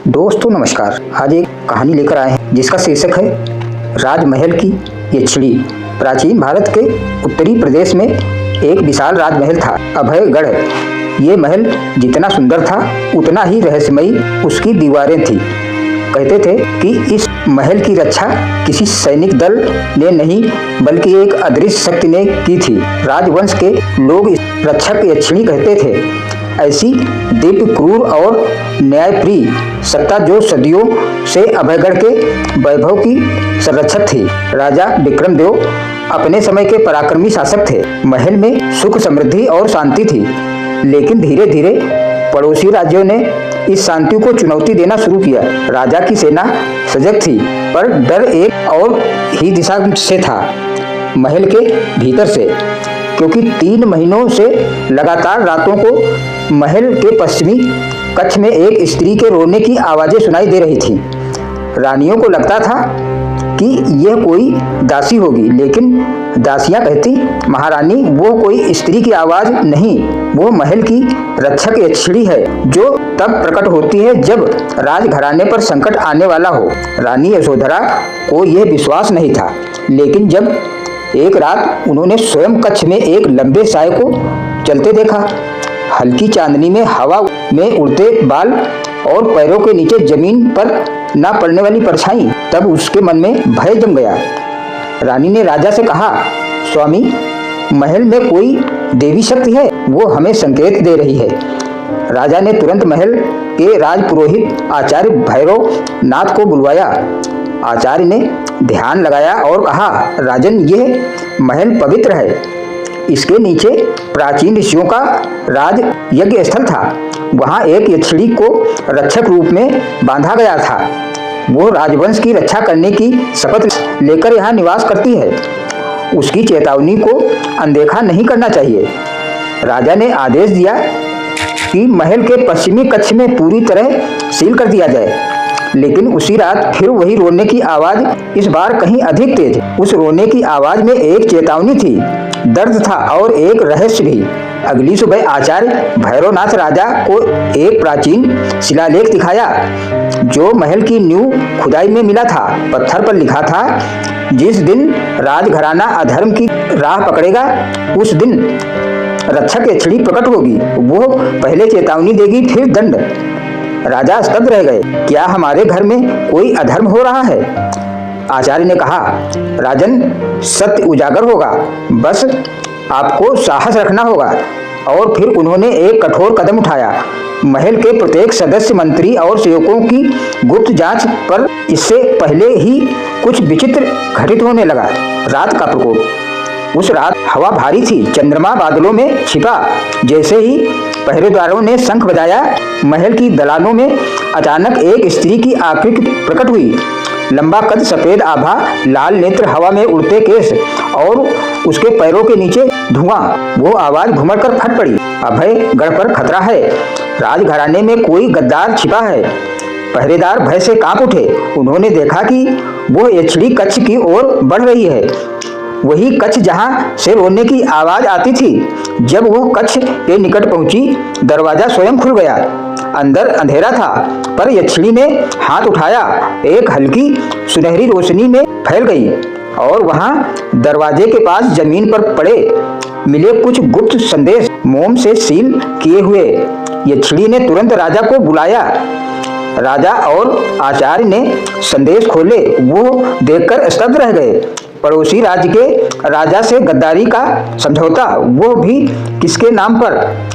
दोस्तों नमस्कार। आज एक कहानी लेकर आए हैं जिसका शीर्षक है राजमहल की ये छिड़ी। प्राचीन भारत के उत्तरी प्रदेश में एक विशाल राजमहल था, अभयगढ़। ये महल जितना सुंदर था उतना ही रहस्यमयी उसकी दीवारें थी। कहते थे कि इस महल की रक्षा किसी सैनिक दल ने नहीं बल्कि एक अदृश्य शक्ति ने की थी। राजवंश के लोग इस रक्षक यक्षिणी कहते थे। ऐसी दिव्य, क्रूर और न्यायप्रिय सत्ता जो सदियों से अभयगढ़ के वैभव की संरक्षक थी। राजा विक्रमदेव अपने समय के पराक्रमी शासक थे। महल में सुख, समृद्धि और शांति थी, लेकिन धीरे धीरे पड़ोसी राज्यों ने इस शांति को चुनौती देना शुरू किया। राजा की सेना सजग थी, पर डर एक और ही दिशा से था, महल के भीतर से। क्योंकि 3 महीनों से लगातार रातों को महल के पश्चिमी कक्ष में एक स्त्री के रोने की आवाजें सुनाई दे रही थी। रानियों को लगता था कि यह कोई दासी होगी, लेकिन दासियां कहती, महारानी वो कोई स्त्री की आवाज नहीं, वो महल की रक्षक यक्षिणी है, जो तब प्रकट होती है जब राजघराने पर संकट आने वाला हो। रानी यशोधरा को यह विश्वास नहीं था, लेकिन जब एक रात उन्होंने स्वयं कक्ष में एक लंबे साए को चलते देखा, हल्की चांदनी में हवा में उड़ते बाल और पैरों के नीचे जमीन पर ना पड़ने वाली परछाई, तब उसके मन में भय जम गया। रानी ने राजा से कहा, स्वामी, महल में कोई देवी शक्ति है, वो हमें संकेत दे रही है। राजा ने तुरंत महल के राजपुरोहित आचार्य भैरव नाथ को बुलवाया। आचार्य ने ध्यान लगाया और कहा, राजन, यह महल पवित्र है। इसके नीचे प्राचीन ऋषियों का राज यज्ञ स्थल था। वहां एक यक्षिणी को रक्षक रूप में बांधा गया था। वो राजवंश की रक्षा करने की शपथ लेकर यहाँ निवास करती है। उसकी चेतावनी को अनदेखा नहीं करना चाहिए। राजा ने आदेश दिया कि महल के पश्चिमी कक्ष में पूरी तरह सील कर दिया जाए। लेकिन उसी रात फिर वही रोने की आवाज, इस बार कहीं अधिक तेज। उस रोने की आवाज में एक चेतावनी थी, दर्द था और एक रहस्य भी। अगली सुबह आचार्य भैरवनाथ राजा को एक प्राचीन शिलालेख दिखाया, जो महल की नींव खुदाई में मिला था। पत्थर पर लिखा था, जिस दिन राजघराना अधर्म की राह पकड़ेगा, उस दिन रक्षक यक्षिणी प्रकट होगी। वो पहले चेतावनी देगी, फिर दंड। राजा स्तब्ध रह गए। क्या हमारे घर में कोई अधर्म हो रहा है? आचार्य ने कहा, राजन, सत्य उजागर होगा, बस आपको साहस रखना होगा। और फिर उन्होंने एक कठोर कदम उठाया। महल के प्रत्येक सदस्य, मंत्री और सेवकों की गुप्त जांच पर। इससे पहले ही कुछ विचित्र घटित होने लगा। रात का प्रकोप। उस रात हवा भारी थी, चंद्रमा बादलों में छिपा। जैसे ही पहरेदारों ने शंख बजाया, महल की दलानों में अचानक एक स्त्री की आकृति प्रकट हुई। लंबा कद, सफेद आभा, लाल नेत्र, हवा में उड़ते केस और उसके पैरों के नीचे धुआं। वो आवाज घुमड़ कर फट पड़ी, अभयगढ़ पर खतरा है, राजघराने में कोई गद्दार छिपा है। पहरेदार भय से कांप उठे। उन्होंने देखा कि वो यक्षिणी कक्ष की ओर बढ़ रही है, वही कक्ष जहां से रोने की आवाज आती थी। जब वो कक्ष के निकट पहुंची, दरवाजा स्वयं खुल गया। अंदर अंधेरा था, पर यक्षिणी ने हाथ उठाया, एक हल्की सुनहरी रोशनी में फैल गई और वहां दरवाजे के पास जमीन पर पड़े मिले कुछ गुप्त संदेश, मोम से सील किए हुए। यक्षिणी ने तुरंत राजा को बुलाया। राजा और आचार्य ने संदेश खोले। वो देखकर स्तब्ध रह गए। पड़ोसी राज्य के राजा से गद्दारी का समझौता, वो भी किसके नाम पर?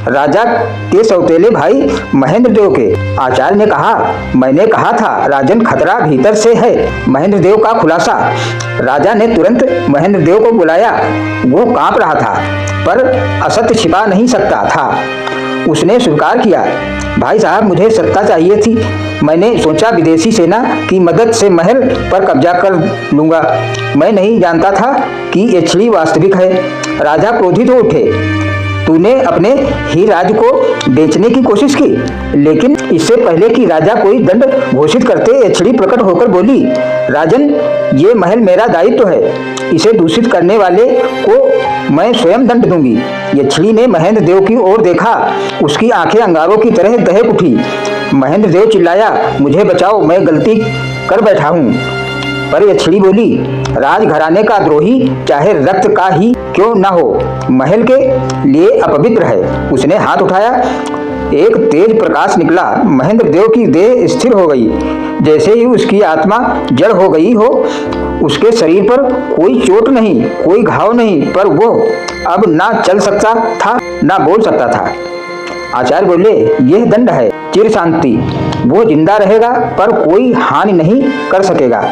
राजा के सौतेले भाई महेंद्र देव के। आचार्य ने कहा, मैंने कहा था राजन, खतरा भीतर से है। महेंद्र देव का खुलासा। राजा ने तुरंत महेंद्र देव को बुलाया। वो कांप रहा था, पर असत्य छिपा नहीं सकता था। उसने स्वीकार किया, भाई साहब, मुझे सत्ता चाहिए थी। मैंने सोचा विदेशी सेना की मदद से महल पर कब्जा कर लूंगा। मैं नहीं जानता था कि यक्षिणी वास्तविक है। राजा क्रोधित हो उठे। तूने अपने ही राज्य को बेचने की कोशिश की। लेकिन इससे पहले कि राजा कोई दंड घोषित करते, यक्षिणी प्रकट होकर बोली, राजन, ये महल मेरा दायित्व है। इसे दूषित करने वाले को मैं स्वयं दंड दूंगी। यक्षिणी ने महेंद्र देव की ओर देखा। उसकी आंखें अंगारों की तरह दहक उठी। महेंद्र देव चिल्लाया, मुझे बचाओ, मैं गलती कर बैठा हूँ। पर यक्षिणी बोली, राजघराने का द्रोही चाहे रक्त का ही क्यों न हो, महल के लिए अपवित्र है। उसने हाथ उठाया, एक तेज प्रकाश निकला। महेंद्र देव की देह स्थिर हो गई, जैसे ही उसकी आत्मा जड़ हो गई हो। उसके शरीर पर कोई चोट नहीं, कोई घाव नहीं, पर वो अब ना चल सकता था ना बोल सकता था। आचार्य बोले, यह दंड है, चिर शांति। वो जिंदा रहेगा पर कोई हानि नहीं कर सकेगा।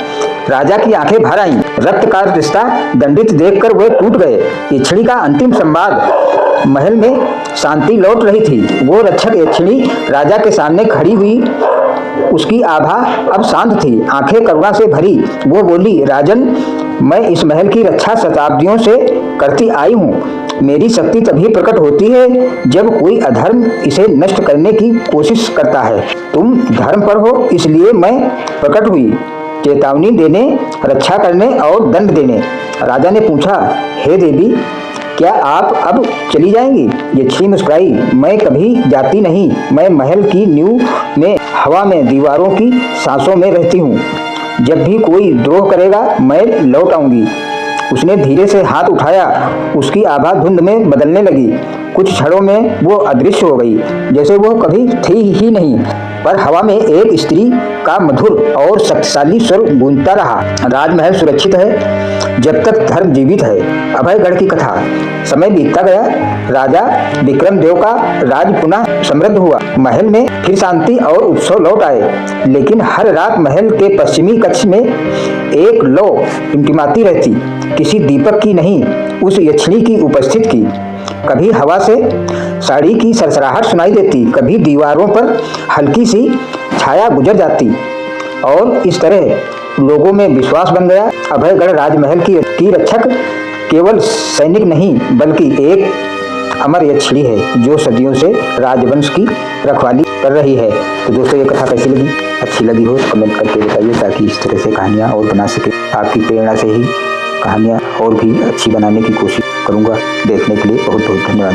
राजा की आंखें भर आईं। रक्त का रिश्ता दंडित देखकर वे टूट गए। यक्षिणी का अंतिम संवाद। महल में शांति लौट रही थी। वो रक्षक यक्षिणी राजा के सामने खड़ी हुई। उसकी आभा अब शांत थी, आंखें करुणा से भरी। वो बोली, राजन, मैं इस महल की रक्षा शताब्दियों से करती आई हूँ। मेरी शक्ति तभी प्रकट होती है जब कोई अधर्म इसे नष्ट करने की कोशिश करता है। तुम धर्म पर हो, इसलिए मैं प्रकट हुई, चेतावनी देने, रक्षा करने और दंड देने। राजा ने पूछा, हे देवी, क्या आप अब चली जाएंगी? यक्षिणी मुस्कुराई, मैं कभी जाती नहीं। मैं महल की नींव में, हवा में, दीवारों की सांसों में रहती हूँ। जब भी कोई द्रोह करेगा मैं लौट आऊंगी। उसने धीरे से हाथ उठाया। उसकी आभा धुंध में बदलने लगी। कुछ क्षणों में वो अदृश्य हो गई, जैसे वो कभी थी ही नहीं। पर हवा में एक स्त्री का मधुर और शक्तिशाली स्वर गूंजता रहा, राजमहल सुरक्षित है जब तक धर्म जीवित है। अभयगढ़ की कथा। समय बीतता गया। राजा विक्रम देव का राज पुनः समृद्ध हुआ। महल में फिर शांति और उत्सव लौट आए। लेकिन हर रात महल के पश्चिमी कक्ष में एक लौ टिमटिमाती रहती, किसी दीपक की नहीं, उस यक्षिणी की उपस्थिति की। कभी हवा से साड़ी की सरसराहट सुनाई देती, कभी दीवारों पर हल्की सी छाया गुजर जाती, और इस तरह लोगों में विश्वास बन गया, अभयगढ़ राजमहल की रक्षक केवल सैनिक नहीं बल्कि एक अमर यक्षिणी है जो सदियों से राजवंश की रखवाली कर रही है। तो दोस्तों, ये कथा कैसी लगी? अच्छी लगी हो तो कमेंट करके बताइए, ताकि इस तरह से कहानियाँ और बना सके। आपकी प्रेरणा से ही कहानियाँ और भी अच्छी बनाने की कोशिश करूँगा। देखने के लिए बहुत बहुत धन्यवाद।